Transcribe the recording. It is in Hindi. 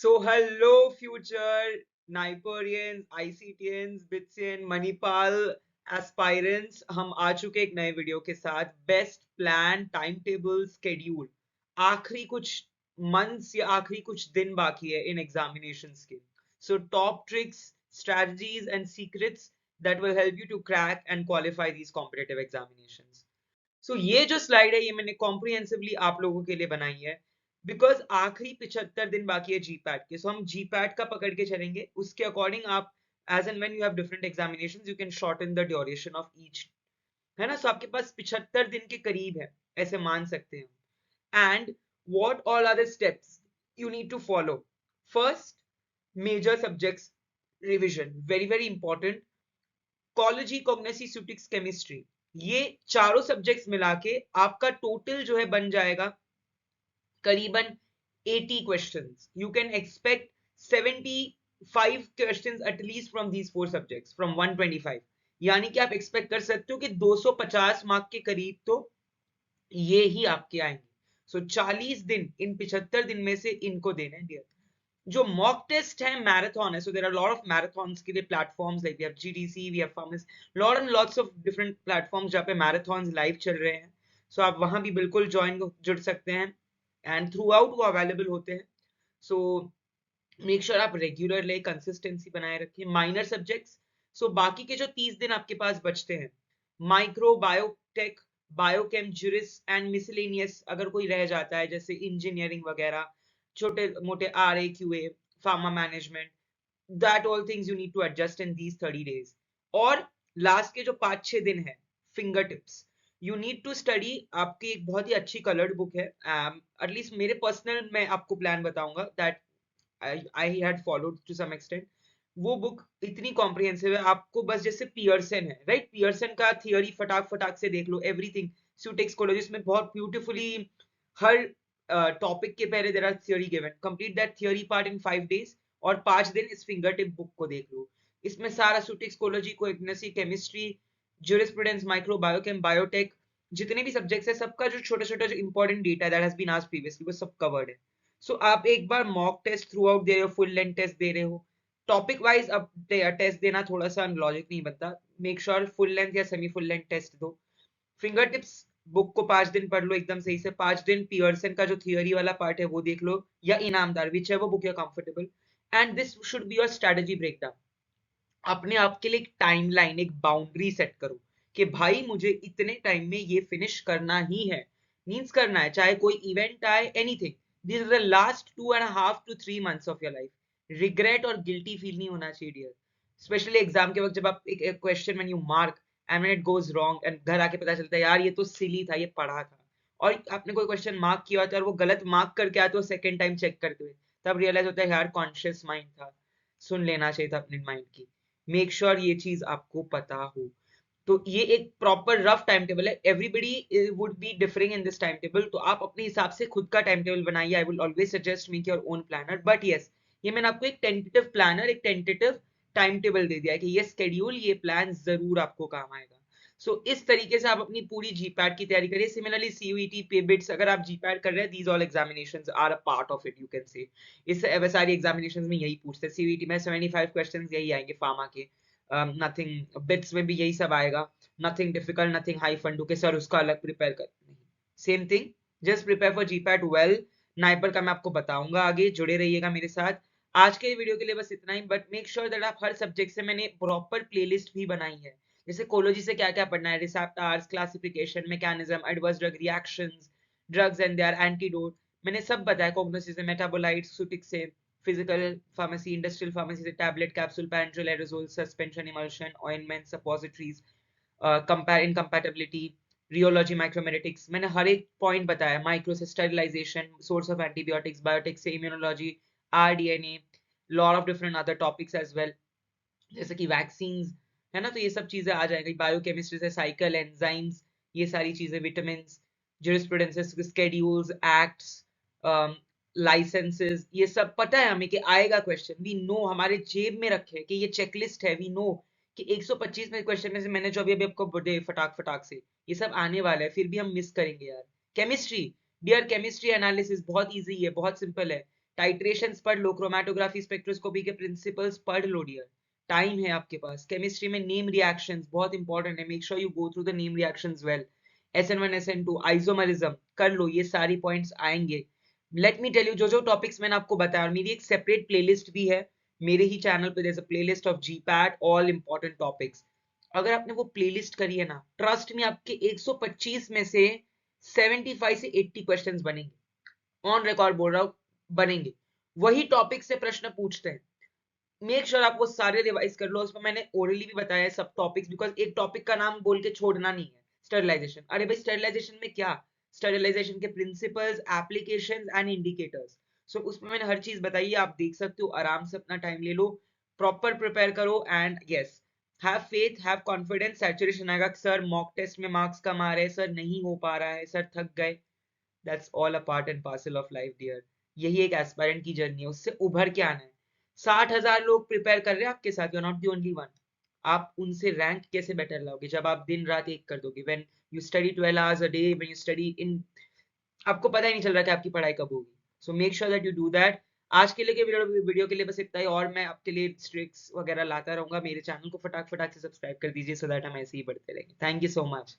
So hello future Niperians, ICTians, Bitsian, Manipal aspirants, हम आ चुके एक नए वीडियो के साथ best plan time table schedule आखिरी कुछ मंथ्स या आखिरी कुछ दिन बाकी है इन एग्जामिनेशंस के so top tricks strategies and secrets that will help you to crack and qualify these competitive examinations. सो ये जो स्लाइड है ये मैंने कॉम्प्रिहेंसिवली आप लोगों के लिए बनाई है बिकॉज आखिरी 75 दिन बाकी है जीपैट के सो हम जीपैट का पकड़ के चलेंगे उसके अकॉर्डिंग आप as and when you have different examinations you can shorten the duration of each है ना सो आपके पास 75 दिन के करीब है ऐसे मान सकते हैं and what all are the steps you need to follow first major subjects revision very very important कोलॉजी कॉग्निसी सुटिक्स केमिस्ट्री ये चारों सब्जेक्ट्स मिला के आपका टोटल जो है बन जाएगा करीबन 80 questions you can expect 75 questions at least from these four subjects from 125 यानी कि आप एक्सपेक्ट कर सकते हो कि 250 मार्क के करीब तो ये ही आपके आएंगे सो 40 दिन इन 75 दिन में से इनको देने डियर जो मॉक टेस्ट है मैराथन है so there are lot of marathons के लिए platforms like we have GDC we have pharmas lot and lots of different platforms जहाँ पे मैराथन्स लाइव चल रहे हैं सो आप वहां भी बिल्कुल ज्वाइन जुड़ सकते हैं एंड थ्रू आउट वो अवेलेबल होते हैं सो मेक श्योर आप रेगुलर ले कंसिस्टेंसी बनाए रखिए माइनर सब्जेक्ट्स सो बाकी के जो 30 दिन आपके पास बचते हैं micro biotech biochem juris and miscellaneous अगर कोई रह जाता है जैसे इंजीनियरिंग वगैरह छोटे मोटे R A Q A pharma management that all things you need to adjust in these 30 days और लास्ट के जो 5-6 दिन है finger tips you need to study आपकी एक बहुत ही अच्छी कलर्ड बुक है एटलीस्ट मेरे पर्सनल मैं आपको प्लान बताऊंगा that I had followed to some extent वो बुक इतनी कॉम्प्रिहेंसिव है आपको बस जैसे पियर्सन है राइट पियर्सन का थियोरी फटाक फटाक से देख लो एवरीथिंग सुटेक्सकोलॉजी में बहुत ब्यूटीफुली हर टॉपिक के पहले there are theory given complete that theory part in 5 days और 5 दिन इस फिंगर टिप बुक को देख लो इसमें सारा सुटेक्सकोलॉजी कोएग्नेसी chemistry jurisprudence micro biochem biotech जितने भी सब्जेक्ट्स है सबका जो छोटा छोटा जो important data that has been asked previously वो सब कवर्ड है सो आप एक बार मॉक टेस्ट थ्रू आउट दे रहे हो फुल लेंथ टेस्ट दे रहे हो टॉपिक वाइज अब टेस्ट देना थोड़ा सा लॉजिक नहीं बनता मेक श्योर फुल लेंथ या सेमी फुल लेंथ टेस्ट दो फिंगर टिप्स बुक को 5 दिन पढ़ लो एकदम सही से 5 दिन पियर्सन का जो थियोरी वाला पार्ट है वो देख लो या इनामदार विच है वो बुक या comfortable and this should be your strategy breakdown अपने आप के लिए एक टाइमलाइन एक बाउंड्री सेट करो कि भाई मुझे इतने टाइम में ये फिनिश करना ही है मींस करना है चाहे कोई इवेंट आए anything this is the last 2.5 to 3 months of your life regret और गिल्टी फील नहीं होना चाहिए डियर स्पेशली एग्जाम के वक्त जब आप एक question when you mark and when it goes wrong and घर आके पता चलता है यार ये तो सिली था ये पढ़ा था और आपने कोई क्वेश्चन मार्क किया होता है और वो गलत मार्क करके आते हो सेकंड टाइम चेक करते हुए तब रियलाइज होता है यार कॉन्शियस माइंड था सुन लेना चाहिए था अपने माइंड की मेक श्योर ये चीज आपको पता हो तो ये एक प्रॉपर रफ टाइम टेबल है everybody would be differing in this time table तो आप अपने हिसाब से खुद का टाइम टेबल बनाइए I will always suggest make your own planner but yes ये मैंने आपको एक टेंटेटिव प्लानर एक टेंटेटिव टाइम टेबल दे दिया है कि ये स्केड्यूल ये प्लान जरूर आपको काम आएगा सो इस तरीके से आप अपनी पूरी जीपैट की तैयारी करिए सिमिलरली सीयूईटी पेबिट्स अगर आप जीपैट कर रहे हैं these all examinations are a part of it you can say इस सारी एग्जामिनेशंस में यही पूछते हैं सीयूईटी में 75 क्वेश्चंस यही आएंगे फार्मा के नथिंग बिट्स में भी यही सब आएगा नथिंग डिफिकल्ट नथिंग हाई फंडू के सर उसका अलग प्रिपेयर कर नहीं same thing just prepare for GPAT well NIPER का मैं आपको बताऊंगा आगे जुड़े रहिएगा मेरे साथ आज के वीडियो के लिए बस इतना ही बट मेक श्योर दैट आप हर सब्जेक्ट से मैंने प्रॉपर प्लेलिस्ट भी बनाई है जैसे कोलॉजी से क्या क्या पढ़ना है receptors classification mechanism adverse drug reactions drugs and their antidote मैंने सब बताया कॉग्नोसिस से मेटाबोलाइट्स सुटिक्स से फिजिकल फार्मेसी इंडस्ट्रियल फार्मेसी से टैबलेट कैप्सूल पैंट्रोल aerosol suspension emulsion ointment suppositories compare incompatibility rheology micromeritics मैंने हर एक पॉइंट बताया माइक्रो से sterilization source of antibiotics biotics से immunology rDNA lot of different other topics as well जैसे कि वैक्सीन्स है ना तो ये सब चीजें आ जाएंगी बायोकेमिस्ट्री से साइकिल एंजाइम्स ये सारी चीजें विटामिन ज्यूरिस्प्रूडेंसेस स्केड्यूल्स एक्ट्स लाइसेंसेस ये सब पता है हमें कि आएगा क्वेश्चन वी नो हमारे जेब में रखे कि ये चेकलिस्ट है वी नो कि 125 में क्वेश्चन में से मैंने जो अभी अभी आपको बड़े फटाक फटाक से ये सब आने वाला है फिर भी हम मिस करेंगे यार केमिस्ट्री डियर केमिस्ट्री एनालिसिस बहुत इजी है बहुत सिंपल है टाइट्रेशंस पढ़ लो, क्रोमेटोग्राफी स्पेक्ट्रोस्कोपी के प्रिंसिपल्स पढ़ लो डियर, टाइम है आपके पास। केमिस्ट्री में नेम रिएक्शंस बहुत इंपॉर्टेंट है, make sure you go through the name reactions well. SN1 SN2 isomerism कर लो, ये सारी पॉइंट्स आएंगे। लेट मी टेल यू, जो जो टॉपिक्स मैंने आपको बताया, और मेरी एक सेपरेट प्लेलिस्ट भी है मेरे ही चैनल पे, जैसे playlist of GPAT all important topics. अगर आपने वो प्लेलिस्ट करी है ना, ट्रस्ट में आपके 125 में से 75 से 80 क्वेश्चंस बनेंगे, ऑन रिकॉर्ड बोल रहा हूं, बनेंगे। वही टॉपिक से प्रश्न पूछते हैं, मेक श्योर आप वो सारे रिवाइज कर लो। उसमें मैंने ओरली भी बताया है सब टॉपिक्स, बिकॉज एक टॉपिक का नाम बोल के छोड़ना नहीं है। स्टरलाइजेशन, अरे भाई स्टरलाइजेशन में क्या, स्टरलाइजेशन के प्रिंसिपल्स, एप्लीकेशंस एंड इंडिकेटर्स, सो उसमें मैंने हर चीज बताई है, आप देख सकते हो, आराम से अपना टाइम ले लो, प्रॉपर प्रिपेयर करो, and yes, have faith, have confidence. Saturation आएगा, सर मॉक टेस्ट में मार्क्स कम आ रहे हैं, सर नहीं हो पा रहा है, सर थक गए, that's all a part and parcel of life dear. यही एक एस्पायरेंट की जर्नी है, उससे उभर के आना है। 60,000 लोग प्रिपेयर कर रहे हैं आपके साथ, you are not the only one. आप उनसे रैंक कैसे बेटर लाओगे, जब आप दिन रात एक कर दोगे, when you study 12 hours a day, when you study in, आपको पता ही नहीं चल रहा कि आपकी पढ़ाई कब होगी। So make sure that you do that. आज के लिए के वीडियो के लिए बस इतना ही, और मैं आपके लिए ट्रिक्स वगैरह लाता रहूंगा। मेरे चैनल को फटाक फटाक से सब्सक्राइब कर दीजिए, सो दैट हम ऐसे ही बढ़ते रहेंगे। Thank you so much.